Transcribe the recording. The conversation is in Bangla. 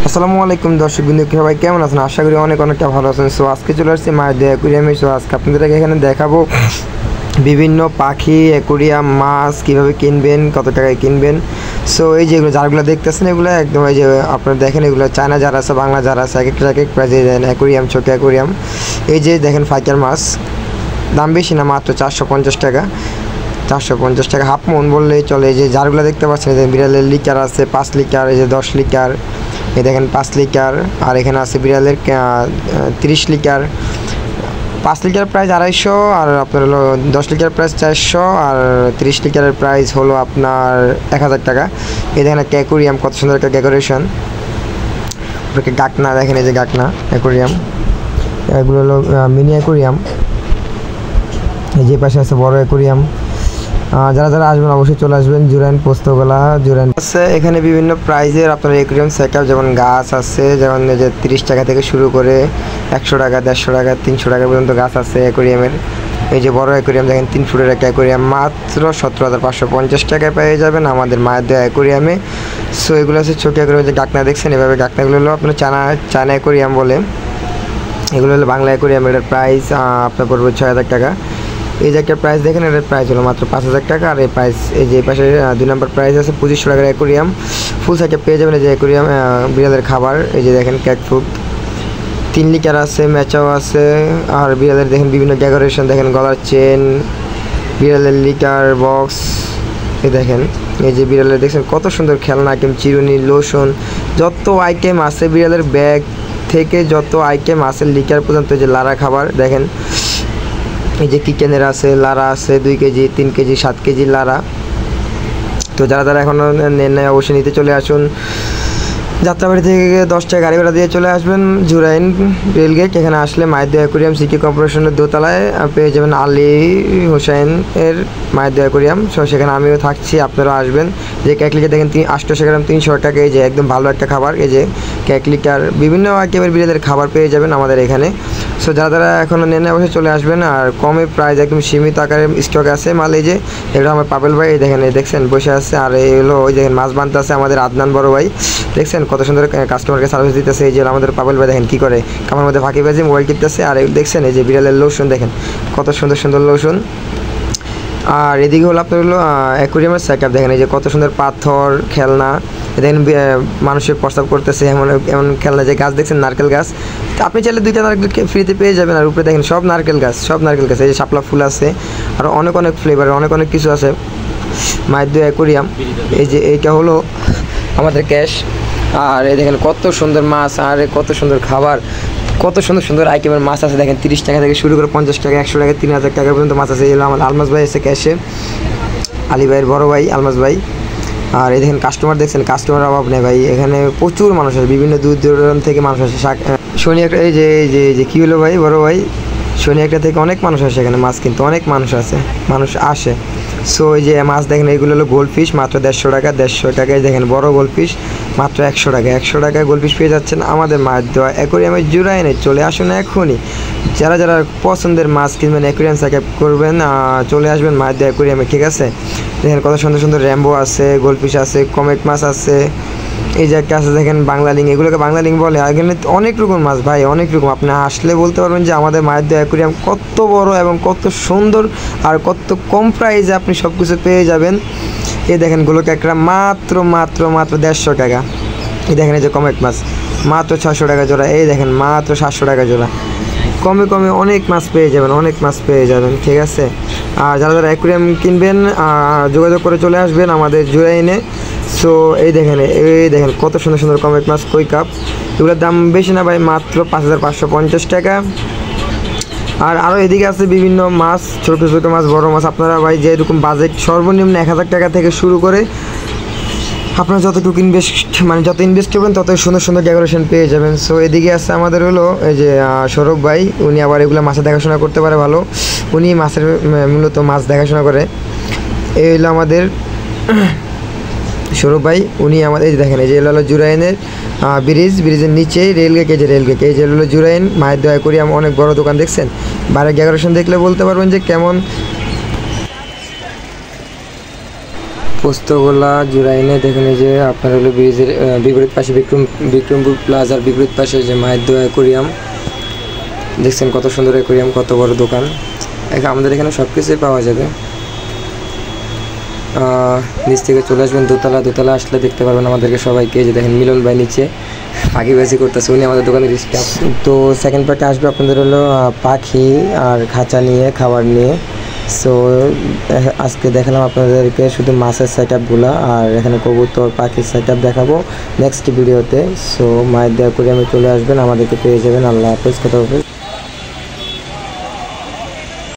আসসালামু আলাইকুম দর্শকবৃন্দ, সবাই কেমন আছেন? আশা করি অনেকটা ভালো আছেন। সো আজকে চলে আসছি মায়ের অ্যাকুরিয়ামে। সো আজকে আপনাদেরকে এখানে দেখাবো বিভিন্ন পাখি, অ্যাকুরিয়াম, মাছ কীভাবে কিনবেন, কত টাকায় কিনবেন। সো এই যেগুলো জারগুলো দেখতেছেন এগুলো একদম এই যে আপনারা দেখেন এগুলো চায়না জার আছে, বাংলা জার আছে, এক এক প্রাইজে দেন। অ্যাকুরিয়াম, ছোট অ্যাকুরিয়াম, এই যে দেখেন ফাইকার মাছ, দাম বেশি না, মাত্র 450 টাকা। 450 টাকা, হাফ মন বললেই চলে। এই যে জারগুলো দেখতে পাচ্ছেন, এই যে বিড়ালের লিটার আছে 5 লিটার, এই যে 10 লিটার, এই দেখেন 5 লিটার। আর এখানে আছে বিড়ালের 30 লিটার। 5 লিটার প্রাইস 250, আর আপনার হলো 10 লিটার প্রাইস 400, আর 30 লিটারের প্রাইস হলো আপনার 1000 টাকা। এই দেখেন একটা অ্যাকুরিয়াম, কত সুন্দর একটা ডেকোরেশন। গাকনা দেখেন, এই যে গাকনা অ্যাকুরিয়াম, এগুলো হলো মিনি অ্যাকুরিয়াম। এই যে পাশে আছে বড় অ্যাকুরিয়াম। যারা যারা আসবেন অবশ্যই চলে আসবেন জুরাইন পোস্তগোলা জুরাইন আছে। এখানে বিভিন্ন প্রাইজের আপনার অ্যাকুরিয়াম সেট আপ, যেমন গাছ আছে, যেমন যে 30 টাকা থেকে শুরু করে 100 টাকা, 150 টাকা, 300 টাকা পর্যন্ত গাছ আছে অ্যাকুরিয়ামের। এই যে বড় অ্যাকুরিয়াম দেখেন 3 ফুটের একটা অ্যাকুরিয়াম, মাত্র 17,550 টাকায় পেয়ে যাবেন আমাদের মায়ের দেওয়া অ্যাকুরিয়ামে। সো এগুলো আছে ছোটো অ্যাকুরিয়াম। যে গাকনা দেখছেন, এভাবে গাকনাগুলো হলো আপনার চায়না অ্যাকুরিয়াম বলে। এগুলো হলো বাংলা অ্যাকুরিয়াম। এটার প্রাইস আপনার পড়বে 6000 টাকা। এই যে একটা প্রাইস দেখেন, এটার প্রাইস হলো মাত্র 5000 টাকা। আর এই প্রাইস, এই যে পাশে 2 নম্বর প্রাইস আছে 2500 টাকার অ্যাকুরিয়াম। ফুল সাইকেল পেয়ে যাবেন। এই যে অ্যাকুরিয়াম বিড়ালের খাবার, এই যে দেখেন ক্যাট ফুড 3 লিটার আছে, ম্যাচাও আছে। আর বিড়ালের দেখেন বিভিন্ন ডেকোরেশন, দেখেন গলার চেন, বিড়ালের লিটার বক্স, এই দেখেন। এই যে বিড়ালের দেখছেন কত সুন্দর খেলনা আইটেম, চিরুনি, লোশন, যত আইটেম আছে বিড়ালের ব্যাগ থেকে যত আইটেম আছে লিটার পর্যন্ত। যে লারা খাবার দেখেন, এই যে কিচেনের আছে, লারা আছে 2 কেজি, 3 কেজি, 7 কেজি লারা। তো যারা যারা এখনও নেন নাই অবশ্যই নিতে চলে আসুন। যাত্রাবাড়ি থেকে 10 টাকা গাড়ি ভাড়া দিয়ে চলে আসবেন জুরাইন রেলগেট। এখানে আসলে মায়ের দেওয়া অ্যাকুরিয়াম সিটি কর্পোরেশনের দোতলায় পেয়ে যাবেন আলী হোসেন এর মায়ের দেওয়া অ্যাকুরিয়াম। সো সেখানে আমিও থাকছি, আপনারাও আসবেন। যে ক্যাকলিকে দেখেন 800 গ্রাম 300 টাকা। এই যে একদম ভালো একটা খাবার, এই যে ক্যাকলিকার বিভিন্ন আইটেমের বিড়ালের খাবার পেয়ে যাবেন আমাদের এখানে। সো যারা যারা এখনও নেন অবশ্যই চলে আসবেন। আর কমে প্রাইস, একদম সীমিত আকারে স্টক আছে মাল। এই যে এটা আমার পাবেল ভাই, এই দেখেন, এই দেখছেন বসে আছে। আর এই হলো ওই দেখেন মাছ বানতে আছে আমাদের আদনান বড় ভাই, দেখছেন কত সুন্দর কাস্টমারকে সার্ভিস দিতেছে। এই যে আমাদের পাবেল ভাই দেখেন কী করে, কামার মধ্যে ফাঁকি বাজে মোবাইল টিপতেছে। আর দেখছেন এই যে বিড়ালের লোশন দেখেন কত সুন্দর সুন্দর লোশন। আর এদিকে হলো আপনার হলো অ্যাকুরিয়ামের সেট আপ, দেখেন এই যে কত সুন্দর পাথর খেলনা। দেখেন মানুষের প্রস্তাব করতেছে এমন এমন খেলনা। যে গাছ দেখছেন নারকেল গাছ, আপনি চাইলে 2টা নারকেল ফ্রিতে পেয়ে যাবেন। আর উপরে দেখেন সব নারকেল গাছ, সব নারকেল গাছ। এই যে শাপলা ফুল আছে, আর অনেক ফ্লেভার, অনেক কিছু আছে মায়ের দেওয়া অ্যাকুরিয়াম। এই যে এইটা হলো আমাদের ক্যাশ। আর এই দেখেন কত সুন্দর মাছ, আর কত সুন্দর খাবার, কত সুন্দর সুন্দর আইটেমের মাছ আছে। দেখেন 30 টাকা থেকে শুরু করে 50 টাকা, 100 টাকা, 3000 টাকা পর্যন্ত মাছ আছে। এগুলো আমার আলমাস ভাই এসে ক্যাশে, আলী ভাইয়ের বড় ভাই আলমাস ভাই। আর এই দেখেন কাস্টমার দেখছেন, কাস্টমার অভাব নেই ভাই। এখানে প্রচুর মানুষ আসে, বিভিন্ন দূর দূরান্ত থেকে মানুষ আসে। শনি একটা, এই যে কী হলো ভাই বড় ভাই, শনি একটা থেকে অনেক মানুষ আসে এখানে মাছ কিনতে, অনেক মানুষ আসে। সো এই যে মাছ দেখেন, এইগুলো হলো গোল্ড ফিশ, মাত্র 150 টাকা। 150 টাকায় দেখেন বড় গোল্ড ফিশ মাত্র 100 টাকা। 100 টাকায় গোল্ড ফিশ পেয়ে যাচ্ছেন আমাদের মায়ের দেওয়া অ্যাকুরিয়ামে জুরাইনে। চলে আসুন এখনই। যারা যারা পছন্দের মাছ কিনবেন, অ্যাকুরিয়াম সেট করবেন, চলে আসবেন মায়ের দেওয়া অ্যাকুরিয়ামে, ঠিক আছে? দেখেন কত সুন্দর সুন্দর র্যাম্বো আছে, গোল্ড ফিশ আছে, কমেট মাছ আছে। এই যে একটা আছে দেখেন বাংলা লিং, এগুলোকে বাংলা লিং বলে। আর এখানে অনেক রকম মাছ ভাই, অনেক রকম। আপনি আসলে বলতে পারবেন যে আমাদের মায়ের দেওয়া অ্যাকুরিয়াম কত বড় এবং কত সুন্দর, আর কত কম প্রাইসে আপনি সব কিছু পেয়ে যাবেন। এই দেখেন গুলো কাঁকড়া মাত্র 150 টাকা। এই দেখেন এই যে কমেট মাছ মাত্র 600 টাকা জোড়া। এই দেখেন মাত্র 700 টাকা জোড়া। কমে অনেক মাছ পেয়ে যাবেন, ঠিক আছে? আর যারা যারা অ্যাকুরিয়াম কিনবেন যোগাযোগ করে চলে আসবেন আমাদের জুরাইনে। সো এই দেখেন কত সুন্দর সুন্দর কমেট মাছ, কই কাপ। এগুলোর দাম বেশি না ভাই, মাত্র 5550 টাকা। আর আরও এদিকে আছে বিভিন্ন মাছ, ছোটো ছোটো মাছ, বড় মাছ। আপনারা ভাই যেরকম বাজেট, সর্বনিম্ন 1000 টাকা থেকে শুরু করে আপনারা যতটুকু যত ইনভেস্ট করবেন ততই সুন্দর সুন্দর ডেকোরেশন পেয়ে যাবেন। সো এদিকে আছে আমাদের হলো এই যে সৌরভ ভাই, উনি আবার এগুলো মাছের দেখাশোনা করতে পারে ভালো। উনি মাছের মূলত মাছ দেখাশোনা করে। এই হলো আমাদের সৌরভ ভাই, উনি আমাদের এই যে দেখেন, এই যে হলো জুরাইনের ব্রিজের নিচেই রেলগেট। এই যে হলো জুরাইন মায়ের দেওয়া অ্যাকুরিয়াম, অনেক বড় দোকান। দেখছেন বাইরের ডেকোরেশন দেখলে বলতে পারবেন যে কেমন পোস্তগোলা জুরাইনে দেখুন এই যে আপনার হলো ব্রিজের বিপরীত পাশে বিক্রমপুর প্লাজার বিপরীত পাশে যে মায়ের দোয়া অ্যাকোরিয়াম দেখছেন, কত সুন্দর অ্যাকোরিয়াম, কত বড় দোকান। আমাদের এখানে সব কিছুই পাওয়া যাবে। নিচ থেকে চলে আসবেন দোতলা আসলে দেখতে পারবেন আমাদেরকে সবাইকে। যে দেখেন মিলন ভাই নিচে পাখিবাজি করতেছে, উনি আমাদের দোকানের স্টাফ। তো সেকেন্ড পার্টে আসবে আপনাদের হলো পাখি আর খাঁচা নিয়ে, খাবার নিয়ে। সো আজকে দেখালাম আপনাদেরকে শুধু মাছের সেট আপগুলো, আর এখানে কবুতর পাখির সেট আপ দেখাবো নেক্সট ভিডিওতে। সো মায়ের দোয়া অ্যাকোরিয়ামে চলে আসবেন, আমাদেরকে পেয়ে যাবেন। আল্লাহ হাফেজ, কথা হবে।